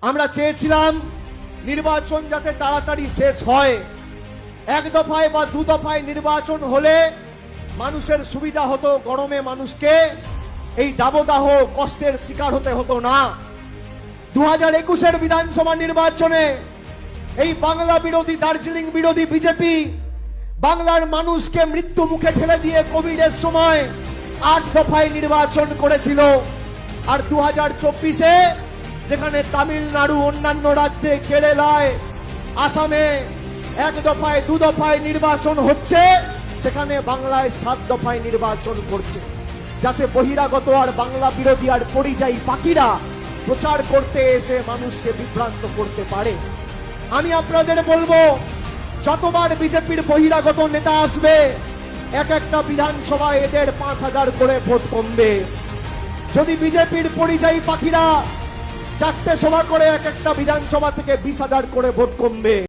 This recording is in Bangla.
আমরা চেয়েছিলাম নির্বাচন যাতে তাড়াতাড়ি শেষ হয়, এক দফায় বা দু দফায় নির্বাচন হলে মানুষের সুবিধা হতো, গরমে মানুষকে এই দাবদাহ কষ্টের শিকার হতে হতো না। 2021-এর বিধানসভা নির্বাচনে এই বাংলা বিরোধী, দার্জিলিং বিরোধী বিজেপি বাংলার মানুষকে মৃত্যু মুখে ঠেলে দিয়ে কোভিডের সময় 8 দফায় নির্বাচন করেছিল। আর 2024-এ যেখানে তামিলনাড়ু, অন্যান্য রাজ্যে, কেরালায়, আসামে এক দফায় দু দফায় নির্বাচন হচ্ছে, সেখানে বাংলায় 7 দফায় নির্বাচন করছে, যাতে বহিরাগত আর বাংলা বিরোধী আর পরিযায়ী পাখিরা প্রচার করতে এসে মানুষকে বিভ্রান্ত করতে পারে। আমি আপনাদের বলবো, যতবার বিজেপির বহিরাগত নেতা আসবে, এক একটা বিধানসভায় এদের 5,000 করে ভোট কমবে। যদি বিজেপির পরিযায়ী পাখিরা 4টে সভা করে এক একটা বিধানসভা থেকে 20,000 করে ভোট কমবে।